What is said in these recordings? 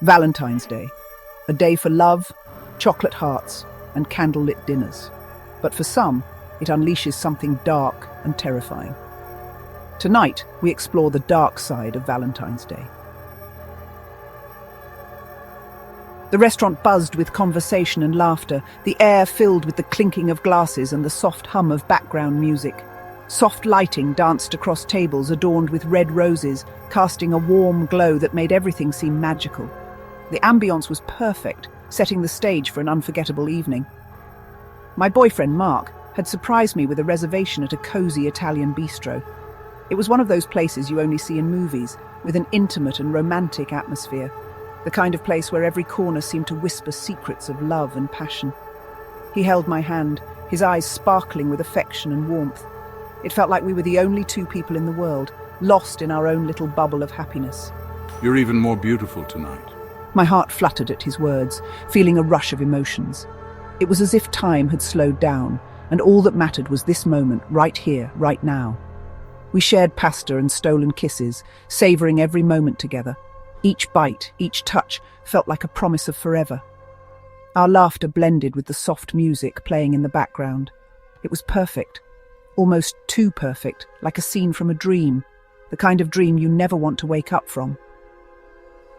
Valentine's Day, a day for love, chocolate hearts, and candlelit dinners. But for some, it unleashes something dark and terrifying. Tonight, we explore the dark side of Valentine's Day. The restaurant buzzed with conversation and laughter, the air filled with the clinking of glasses and the soft hum of background music. Soft lighting danced across tables adorned with red roses, casting a warm glow that made everything seem magical. The ambience was perfect, setting the stage for an unforgettable evening. My boyfriend, Mark, had surprised me with a reservation at a cozy Italian bistro. It was one of those places you only see in movies, with an intimate and romantic atmosphere. The kind of place where every corner seemed to whisper secrets of love and passion. He held my hand, his eyes sparkling with affection and warmth. It felt like we were the only two people in the world, lost in our own little bubble of happiness. You're even more beautiful tonight. My heart fluttered at his words, feeling a rush of emotions. It was as if time had slowed down, and all that mattered was this moment, right here, right now. We shared pasta and stolen kisses, savouring every moment together. Each bite, each touch, felt like a promise of forever. Our laughter blended with the soft music playing in the background. It was perfect, almost too perfect, like a scene from a dream, the kind of dream you never want to wake up from.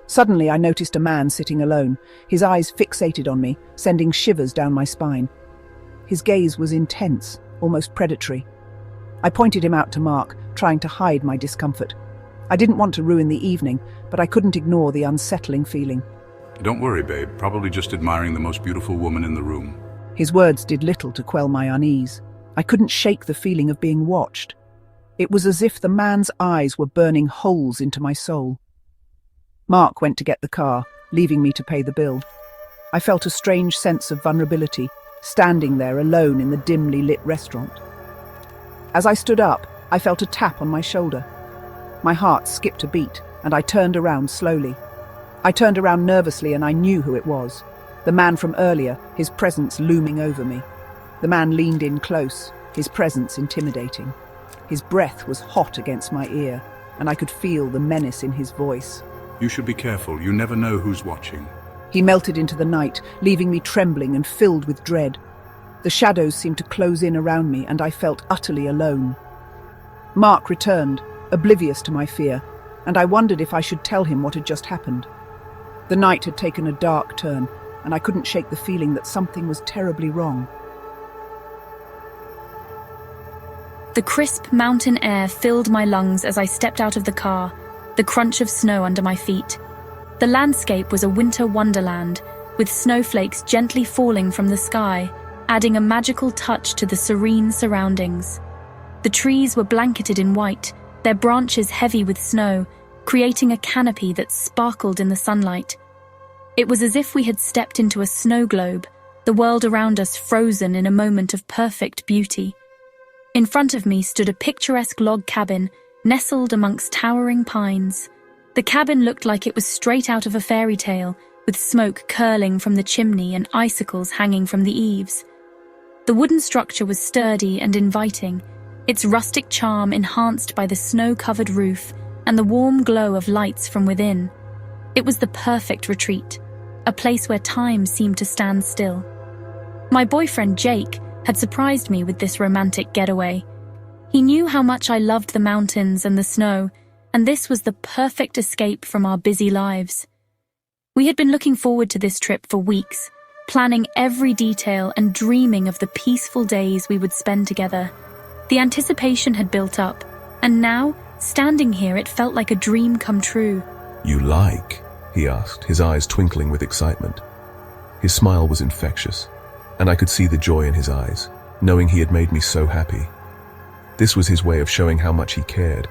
Suddenly, I noticed a man sitting alone, his eyes fixated on me, sending shivers down my spine. His gaze was intense, almost predatory. I pointed him out to Mark, trying to hide my discomfort. I didn't want to ruin the evening, but I couldn't ignore the unsettling feeling. Don't worry, babe. Probably just admiring the most beautiful woman in the room. His words did little to quell my unease. I couldn't shake the feeling of being watched. It was as if the man's eyes were burning holes into my soul. Mark went to get the car, leaving me to pay the bill. I felt a strange sense of vulnerability, standing there alone in the dimly lit restaurant. As I stood up, I felt a tap on my shoulder. My heart skipped a beat, and I turned around slowly. I turned around nervously, and I knew who it was. The man from earlier, his presence looming over me. The man leaned in close, his presence intimidating. His breath was hot against my ear, and I could feel the menace in his voice. You should be careful. You never know who's watching. He melted into the night, leaving me trembling and filled with dread. The shadows seemed to close in around me, and I felt utterly alone. Mark returned, oblivious to my fear, and I wondered if I should tell him what had just happened. The night had taken a dark turn, and I couldn't shake the feeling that something was terribly wrong. The crisp mountain air filled my lungs as I stepped out of the car, the crunch of snow under my feet. The landscape was a winter wonderland, with snowflakes gently falling from the sky, adding a magical touch to the serene surroundings. The trees were blanketed in white, their branches heavy with snow, creating a canopy that sparkled in the sunlight. It was as if we had stepped into a snow globe, the world around us frozen in a moment of perfect beauty. In front of me stood a picturesque log cabin, nestled amongst towering pines. The cabin looked like it was straight out of a fairy tale, with smoke curling from the chimney and icicles hanging from the eaves. The wooden structure was sturdy and inviting, its rustic charm enhanced by the snow-covered roof and the warm glow of lights from within. It was the perfect retreat, a place where time seemed to stand still. My boyfriend, Jake, had surprised me with this romantic getaway. He knew how much I loved the mountains and the snow, and this was the perfect escape from our busy lives. We had been looking forward to this trip for weeks, planning every detail and dreaming of the peaceful days we would spend together. The anticipation had built up, and now, standing here, it felt like a dream come true. "You like?" he asked, his eyes twinkling with excitement. His smile was infectious, and I could see the joy in his eyes, knowing he had made me so happy. This was his way of showing how much he cared,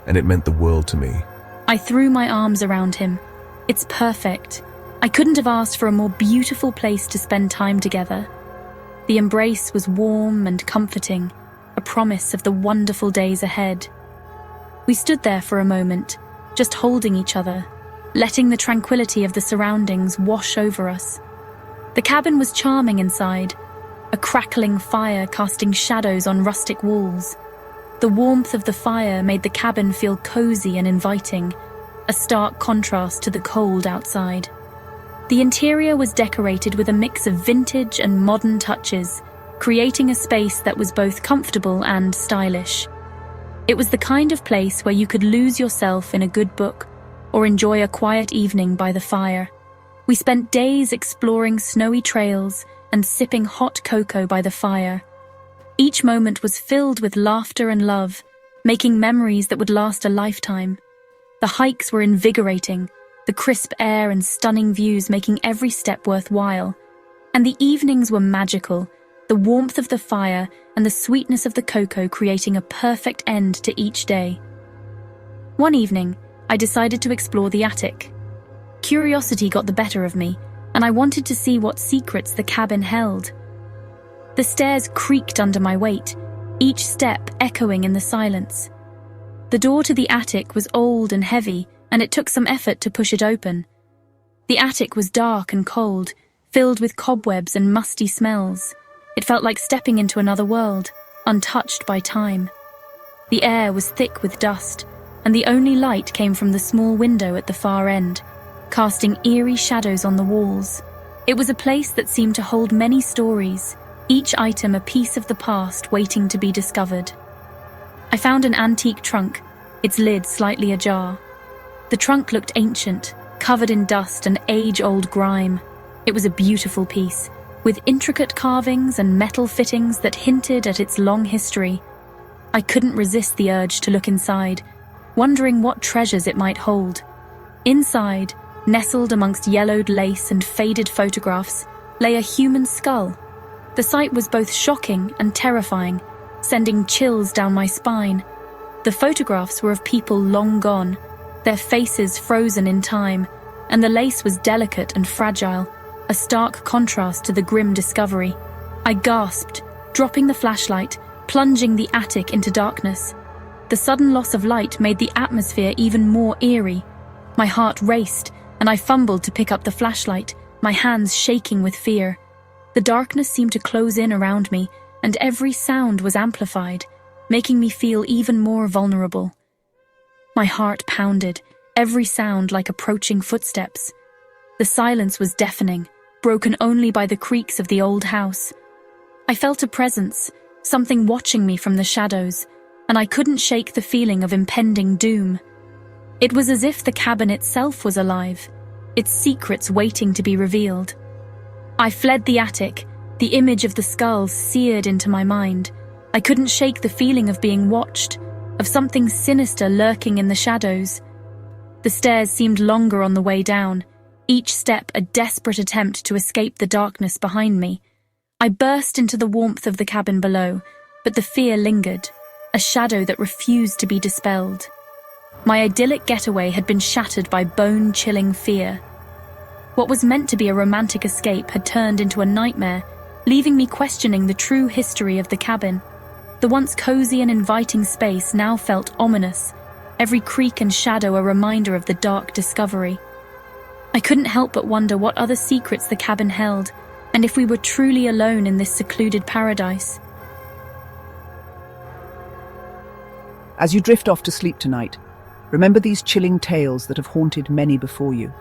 and it meant the world to me. I threw my arms around him. It's perfect. I couldn't have asked for a more beautiful place to spend time together. The embrace was warm and comforting, a promise of the wonderful days ahead. We stood there for a moment, just holding each other, letting the tranquility of the surroundings wash over us. The cabin was charming inside, a crackling fire casting shadows on rustic walls. The warmth of the fire made the cabin feel cozy and inviting, a stark contrast to the cold outside. The interior was decorated with a mix of vintage and modern touches, creating a space that was both comfortable and stylish. It was the kind of place where you could lose yourself in a good book or enjoy a quiet evening by the fire. We spent days exploring snowy trails and sipping hot cocoa by the fire. Each moment was filled with laughter and love, making memories that would last a lifetime. The hikes were invigorating, the crisp air and stunning views making every step worthwhile. And the evenings were magical, the warmth of the fire and the sweetness of the cocoa creating a perfect end to each day. One evening, I decided to explore the attic. Curiosity got the better of me, and I wanted to see what secrets the cabin held. The stairs creaked under my weight, each step echoing in the silence. The door to the attic was old and heavy, and it took some effort to push it open. The attic was dark and cold, filled with cobwebs and musty smells. It felt like stepping into another world, untouched by time. The air was thick with dust, and the only light came from the small window at the far end, casting eerie shadows on the walls. It was a place that seemed to hold many stories, each item a piece of the past waiting to be discovered. I found an antique trunk, its lid slightly ajar. The trunk looked ancient, covered in dust and age-old grime. It was a beautiful piece, with intricate carvings and metal fittings that hinted at its long history. I couldn't resist the urge to look inside, wondering what treasures it might hold. Inside, nestled amongst yellowed lace and faded photographs, lay a human skull. The sight was both shocking and terrifying, sending chills down my spine. The photographs were of people long gone, their faces frozen in time, and the lace was delicate and fragile, a stark contrast to the grim discovery. I gasped, dropping the flashlight, plunging the attic into darkness. The sudden loss of light made the atmosphere even more eerie. My heart raced, and I fumbled to pick up the flashlight, my hands shaking with fear. The darkness seemed to close in around me, and every sound was amplified, making me feel even more vulnerable. My heart pounded, every sound like approaching footsteps. The silence was deafening, broken only by the creaks of the old house. I felt a presence, something watching me from the shadows, and I couldn't shake the feeling of impending doom. It was as if the cabin itself was alive, its secrets waiting to be revealed. I fled the attic, the image of the skull seared into my mind. I couldn't shake the feeling of being watched, of something sinister lurking in the shadows. The stairs seemed longer on the way down, each step a desperate attempt to escape the darkness behind me. I burst into the warmth of the cabin below, but the fear lingered, a shadow that refused to be dispelled. My idyllic getaway had been shattered by bone-chilling fear. What was meant to be a romantic escape had turned into a nightmare, leaving me questioning the true history of the cabin. The once cozy and inviting space now felt ominous, every creak and shadow a reminder of the dark discovery. I couldn't help but wonder what other secrets the cabin held, and if we were truly alone in this secluded paradise. As you drift off to sleep tonight, remember these chilling tales that have haunted many before you.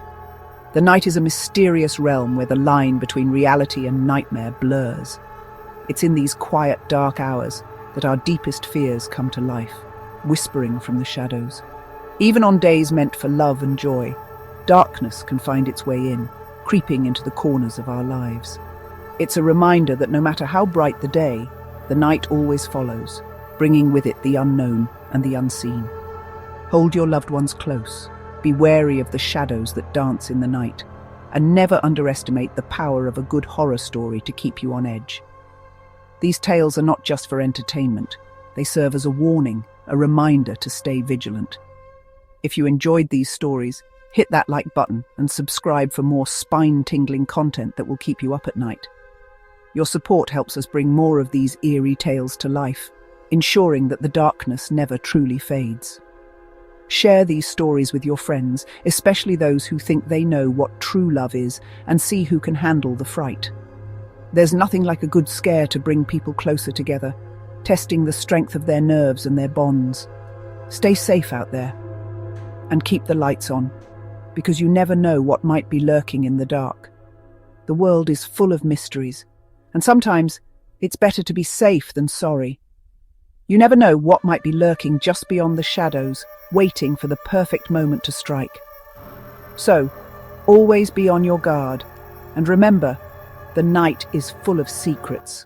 The night is a mysterious realm where the line between reality and nightmare blurs. It's in these quiet, dark hours that our deepest fears come to life, whispering from the shadows. Even on days meant for love and joy, darkness can find its way in, creeping into the corners of our lives. It's a reminder that no matter how bright the day, the night always follows, bringing with it the unknown and the unseen. Hold your loved ones close, be wary of the shadows that dance in the night, and never underestimate the power of a good horror story to keep you on edge. These tales are not just for entertainment, they serve as a warning, a reminder to stay vigilant. If you enjoyed these stories, hit that like button and subscribe for more spine-tingling content that will keep you up at night. Your support helps us bring more of these eerie tales to life, ensuring that the darkness never truly fades. Share these stories with your friends, especially those who think they know what true love is and see who can handle the fright. There's nothing like a good scare to bring people closer together, testing the strength of their nerves and their bonds. Stay safe out there, and keep the lights on. because you never know what might be lurking in the dark. The world is full of mysteries, and sometimes it's better to be safe than sorry. You never know what might be lurking just beyond the shadows, waiting for the perfect moment to strike. So, always be on your guard, and remember, the night is full of secrets.